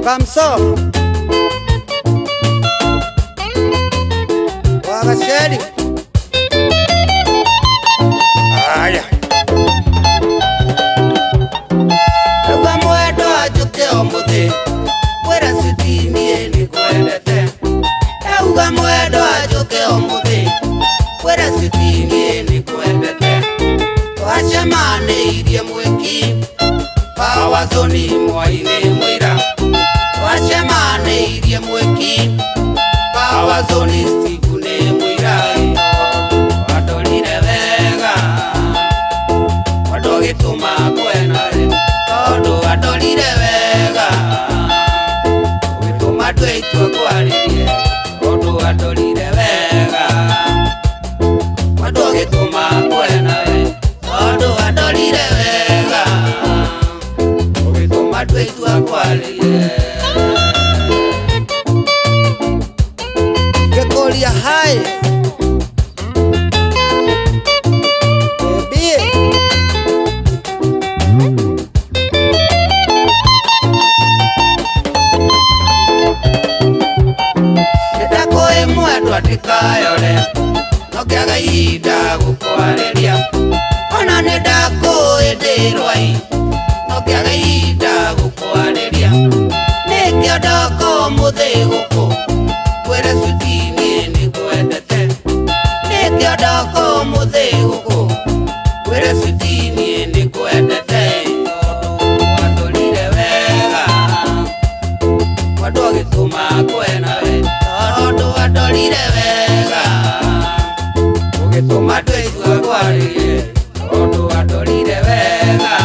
Kamso Wagasheri Aya Ewa mwedo ajuke omuthi Wera sitini eni kwendete Ewa mwedo ajuke omuthi Wera sitini eni kwendete Twacemane irie mwiki Pawazoni mwaine mwira Twacemane irie mwiki Pawazoni stigune mwira Wadolire wega Wadogituma kwena Todo wadolire wega Wituma dweitwa kwaririe Todo wadolire wega Wadogituma kwena Todo wadolire wega Wituma dweitwa kwaririe Gekolia hai Baby Nitakoe mwedwa tikayole Nokiaga ida gukwareria Ona nidakoe dirwai Nokiaga ida gukwareria Nikio doko muthi guku Kwere sutini ni kwendete Nikio doko muthi guku Kwere sutini ni kwendete Wadolire wega Wadogituma kwena we Todo wadolire wega Ugituma dweitwa kwaririe Todo wadolire wega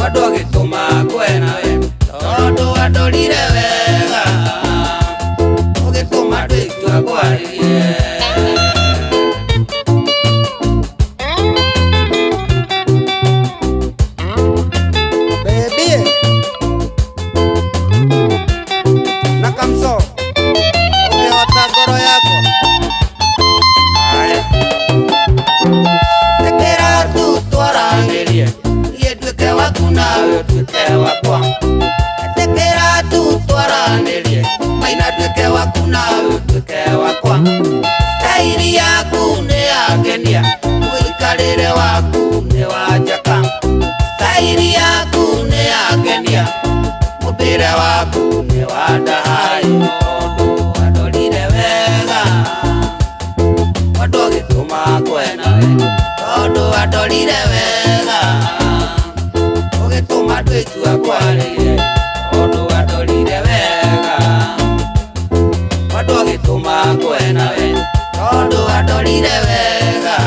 Wadogituma kwena we Todo wadolire wega Ugituma dweitwa kwaririe Baby Na Kamso Ukeota goro yako Aya Tekera tu twarangirie Yedweke waku nawe tweke wakwa Tekera tu twarangirie Maina dweke waku nawe tweke wakwa Stairi yaku ni agenia Wikarire waku ni wajaka Stairi yaku ni agenia Mubire waku ni wadahai Todo wadolire wega Wadogituma kwena we Todo wadolire wega Ugituma dweitwa kwaririe Todo wadolire wega Wadogituma kwena we Todo wadolire wega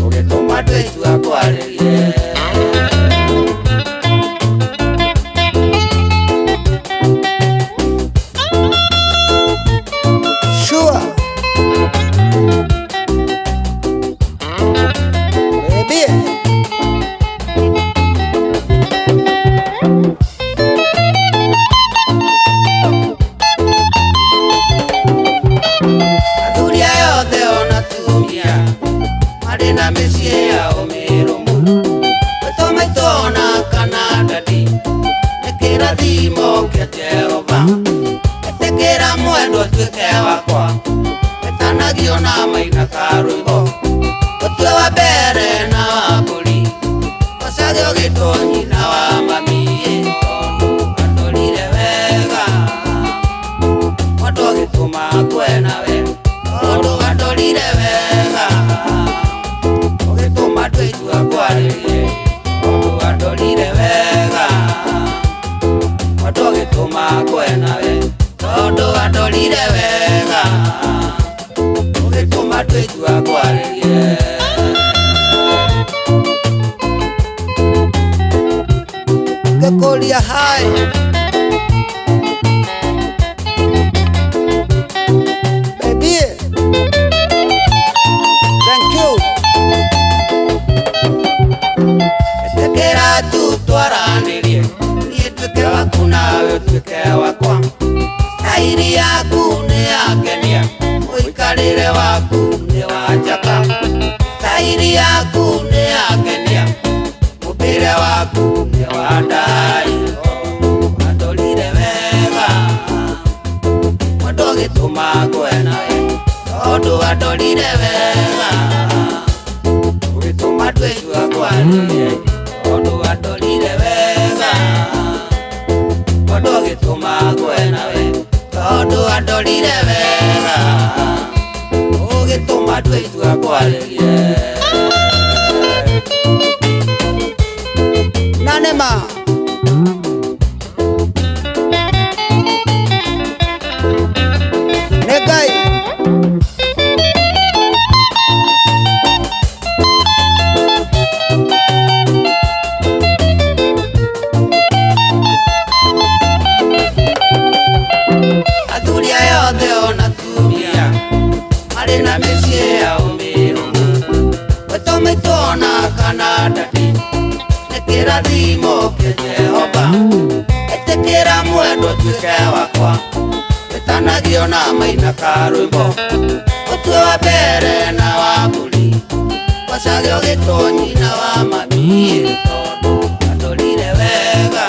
Ugituma dweitwa kwaririe Sure Baby Athuri ayothe ona tumia Marina micie yao mirumu Weto maitona kana dadi Nekira thimo kia Jehova Etekera mwendo tweke wakwa Etanagio na maina karuigo Otwe wa bere na wakuli Wasagio gitonyi na wa mamie Todo wadolire wega Wadogituma kwena we Todo wadolire wega Ugituma dweitwa kwaririe Todo wadolire wega Wadogituma kwena we Todo wadolire wega Ugituma dweitwa kwaririe Gekolia hai Baby Thank you Etekera tu twarangirie Niĩ tweke waku nawe tweke wakwa Stairi yaku ni agenia Wikarire waku ni wajaka Stairi yaku ni agenia Mubire waku ni wadai adolire wega ugituma twĩtua kwaria tondu adolire wega tondu ugituma ngwe nawe tondu adolire wega ugituma twĩtua kwaria nanema negai athuria yothe ona tumia marĩ na mĩciĩ ya ũmĩrũmu wetũmĩtwona kana ndati nĩ kĩrathimo kĩa Jehova etĩkĩra mwendwa tuĩke wakwa wĩtanagio na maina ka rwĩmbo ũtue wa mbere na wa mbũri wacage ũgĩtonyi na wa mami tondũ adolire wega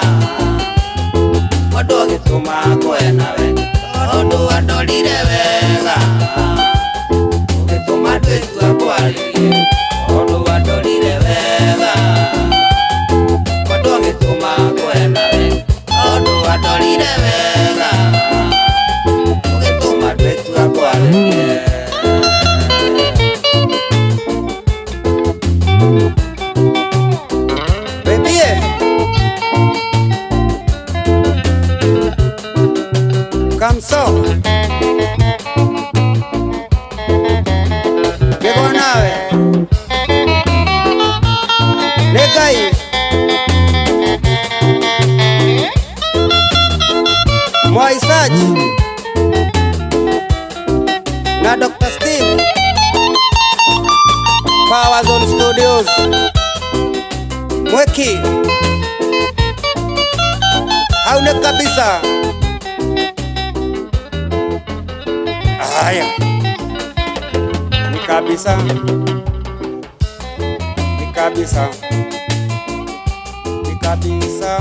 mũndũ ũgĩtũma ngwe nawe tondu adolire wega ugituma twĩtua kwaria tondu adolire wega mũndũ ũgĩtũma ngwe nawe tondu adolire wega ugituma twĩtua kwaria Kamso Gego nawe Negai Moisaji na Dr. Steve Power Zone Studios Mweki haune kabisa. Haya ni kabisa, ni kabisa, ni kabisa.